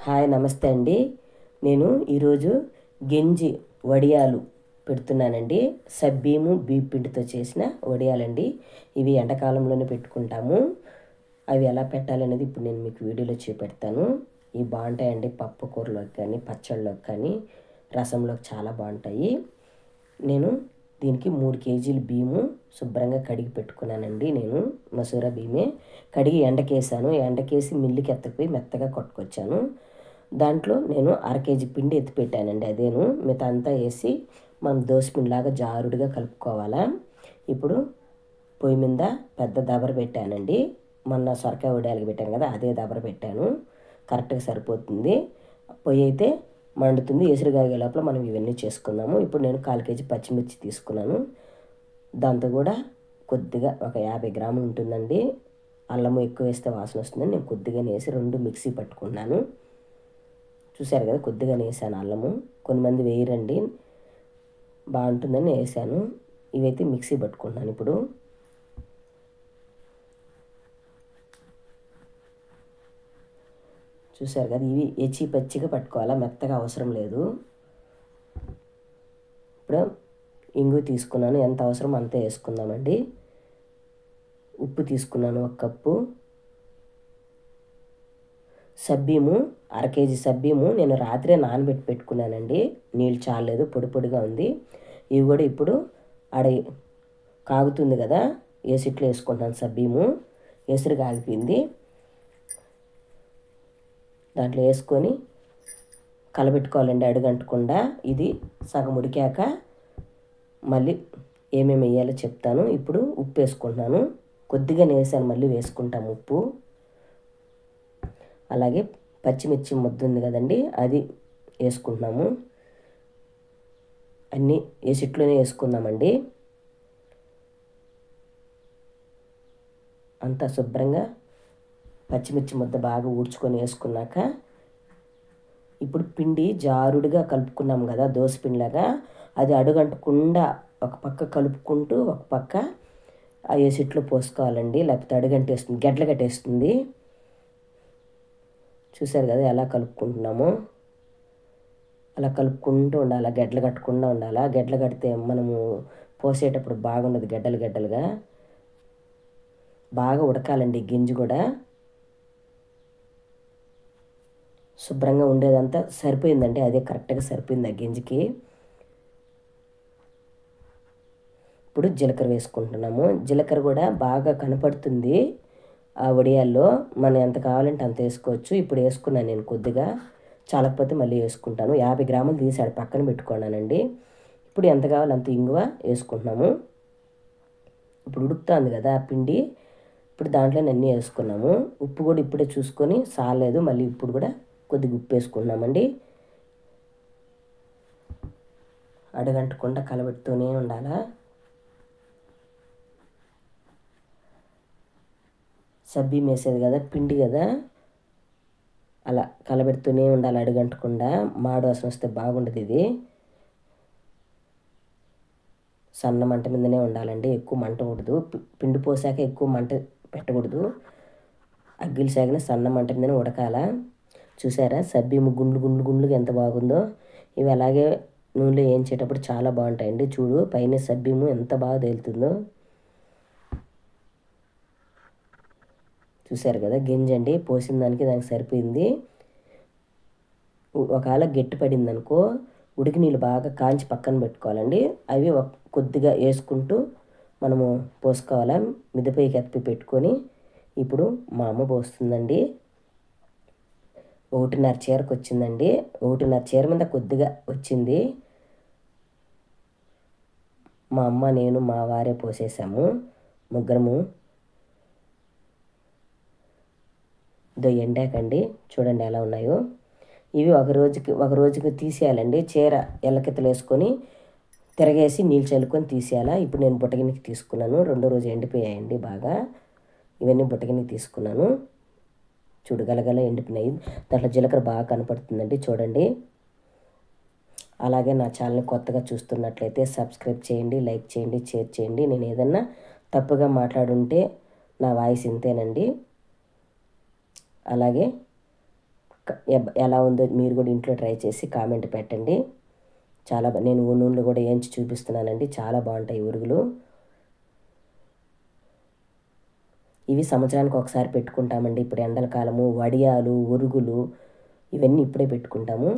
Hi నమస్తే అండి. నేను ఈరోజు గెంజి వడియాలు పెడుతున్నానండి. సబ్బీము బీప్ పిండితో చేసిన వడియాలండి. ఇవి ఎండాకాలంలోనే పెట్టుకుంటాము. అవి ఎలా పెట్టాలనేది ఇప్పుడు నేను మీకు వీడియోలో చూపెడతాను. ఇవి బాగుంటాయండి. పప్పు కూరలోకి కానీ, పచ్చళ్ళలోకి కానీ, రసంలోకి చాలా బాగుంటాయి. నేను దీనికి 3 కేజీలు బియ్యము శుభ్రంగా కడిగి పెట్టుకున్నానండి. నేను మసూరా బియ్యమే కడిగి ఎండకేసాను. ఎండకేసి మిల్లుకి ఎత్తకపోయి మెత్తగా కొట్టుకొచ్చాను. దాంట్లో నేను 1/2 కేజీ పిండి ఎత్తి పెట్టానండి. అదేను మిగతా అంతా వేసి మనం దోసపిండిలాగా జారుడుగా కలుపుకోవాలా. ఇప్పుడు పొయ్యి మీద పెద్ద దబర పెట్టానండి. మొన్న సొరకాయ వడియాలకి పెట్టాను కదా, అదే దబర పెట్టాను. కరెక్ట్గా సరిపోతుంది. పొయ్యి అయితే మండుతుంది. ఎసురుగాగే లోపల మనం ఇవన్నీ చేసుకుందాము. ఇప్పుడు నేను 1/4 కేజీ పచ్చిమిర్చి తీసుకున్నాను. దాంతో కూడా కొద్దిగా ఒక 50 గ్రాములు ఉంటుందండి. అల్లము ఎక్కువ వేస్తే వాసన వస్తుందని నేను కొద్దిగా వేసి 2 మిక్సీ పట్టుకున్నాను. చూశారు కదా, కొద్దిగా వేసాను అల్లము. కొంతమంది వేయరండి, బాగుంటుందని వేసాను. ఇవైతే మిక్సీ పట్టుకుంటున్నాను. ఇప్పుడు చూశారు కదా, ఇవి ఎచ్చి పచ్చిగా పట్టుకోవాలా, మెత్తగా అవసరం లేదు. ఇప్పుడు ఇంగు తీసుకున్నాను, ఎంత అవసరం అంత వేసుకుందామండి. ఉప్పు తీసుకున్నాను 1 కప్పు. సబ్బీము 1/2 కేజీ సబ్బీము నేను రాత్రే నానబెట్టి పెట్టుకున్నానండి. నీళ్ళు చాలేదు, పొడి పొడిగా ఉంది. ఇవి కూడా ఇప్పుడు కాగుతుంది కదా, ఏసిట్లో వేసుకుంటాను. సబ్బీము ఎసురు కాగిపోయింది. దాంట్లో వేసుకొని కలబెట్టుకోవాలండి అడుగంటకుండా. ఇది సగం ఉడికాక మళ్ళీ ఏమేమి వేయాలో చెప్తాను. ఇప్పుడు ఉప్పు వేసుకుంటున్నాను. కొద్దిగా వేసాను, మళ్ళీ వేసుకుంటాము ఉప్పు. అలాగే పచ్చిమిర్చి ముద్ద ఉంది కదండి, అది వేసుకుంటున్నాము. అన్నీ ఏసిట్లోనే వేసుకుందామండి. అంతా శుభ్రంగా పచ్చిమిర్చి ముద్ద బాగా ఊడ్చుకొని వేసుకున్నాక ఇప్పుడు పిండి జారుడుగా కలుపుకున్నాం కదా, దోసపిండిలాగా. అది అడుగంటకుండా ఒక పక్క కలుపుకుంటూ ఒక పక్క ఆ ఏసిట్లో పోసుకోవాలండి, లేకపోతే అడుగంటేస్తుంది, గడ్డలు కట్టేస్తుంది. చూశారు కదా ఎలా కలుపుకుంటున్నామో, అలా కలుపుకుంటూ ఉండాలి. గడ్డలు కట్టకుండా ఉండాలి. గడ్డలు కడితే మనము పోసేటప్పుడు బాగుండదు, గడ్డలు గడ్డలుగా. బాగా ఉడకాలండి గింజి కూడా. శుభ్రంగా ఉండేదంతా సరిపోయిందండి, అదే కరెక్ట్గా సరిపోయింది ఆ గింజికి. ఇప్పుడు జీలకర్ర వేసుకుంటున్నాము. జీలకర్ర కూడా బాగా కనపడుతుంది ఆ వడియాల్లో. మనం ఎంత కావాలంటే అంత వేసుకోవచ్చు. ఇప్పుడు వేసుకున్నాను నేను కొద్దిగా, చాలకపోతే మళ్ళీ వేసుకుంటాను. 50 గ్రాములు తీసాడు పక్కన పెట్టుకున్నానండి. ఇప్పుడు ఎంత కావాలో అంత ఇంగువ వేసుకుంటున్నాము. ఇప్పుడు ఉడుకుతుంది కదా ఆ పిండి, ఇప్పుడు దాంట్లో అన్నీ వేసుకున్నాము. ఉప్పు కూడా ఇప్పుడే చూసుకొని సాలేదు, మళ్ళీ ఇప్పుడు కూడా కొద్దిగా ఉప్పు వేసుకున్నామండి. అడగంటకుండా కలబెడుతూనే ఉండాలా. సబ్బీ వేసేది కదా, పిండి కదా, అలా కలబెడుతూనే ఉండాలి అడుగంటకుండా. మాడు వాసన వస్తే బాగుండదు. ఇది సన్న మంట మీదనే ఉండాలండి, ఎక్కువ మంట కూడదు. పిండి పోసాక ఎక్కువ మంట పెట్టకూడదు. అగ్గిలు సాగిన సన్న మంట మీదనే ఉడకాల. చూసారా సబ్బీము గుండ్లు గుండ్లు గుండ్లుగా ఎంత బాగుందో. ఇవి అలాగే నూనెలో వేయించేటప్పుడు చాలా బాగుంటాయండి. చూడు పైన సబ్బీము ఎంత బాగా తేలుతుందో. చూశారు కదా, గింజండి పోసిన దానికి సరిపోయింది. ఒకవేళ గట్టి పడింది అనుకో, ఉడికి నీళ్ళు బాగా కాంచి పక్కన పెట్టుకోవాలండి. అవి కొద్దిగా వేసుకుంటూ మనము పోసుకోవాలా. మిద్దపైకి ఎత్తి పెట్టుకొని ఇప్పుడు మా అమ్మ పోస్తుందండి. 1.5 చీరకు వచ్చిందండి. 1.5 చీర మీద కొద్దిగా వచ్చింది. మా అమ్మ, నేను, మా వారే పోసేసాము, ముగ్గురము. ఎండాకండి, చూడండి ఎలా ఉన్నాయో. ఇవి ఒక రోజుకి తీసేయాలండి. చీర ఎల్లకిత్తలు వేసుకొని తిరగేసి నీళ్ళు చల్లుకొని తీసేయాలా. ఇప్పుడు నేను బుట్టగినికి తీసుకున్నాను. 2వ రోజు ఎండిపోయాయండి బాగా. ఇవన్నీ బుట్టగినికి తీసుకున్నాను. చూడగలగల ఎండిపోయినాయి. దాంట్లో జీలకర్ర బాగా కనపడుతుందండి, చూడండి. అలాగే నా ఛానల్ని కొత్తగా చూస్తున్నట్లయితే సబ్స్క్రైబ్ చేయండి, లైక్ చేయండి, షేర్ చేయండి. నేను ఏదన్నా తప్పుగా మాట్లాడుంటే నా వాయిస్ ఇంతేనండి. అలాగే ఎలా ఉందో మీరు కూడా ఇంట్లో ట్రై చేసి కామెంట్ పెట్టండి. నేను నూనెలో కూడా వేయించి చూపిస్తున్నానండి, చాలా బాగుంటాయి ఉరుగులు. ఇవి సంవత్సరానికి ఒకసారి పెట్టుకుంటామండి. ఇప్పుడు ఎండల కాలము, వడియాలు, ఉరుగులు ఇవన్నీ ఇప్పుడే పెట్టుకుంటాము.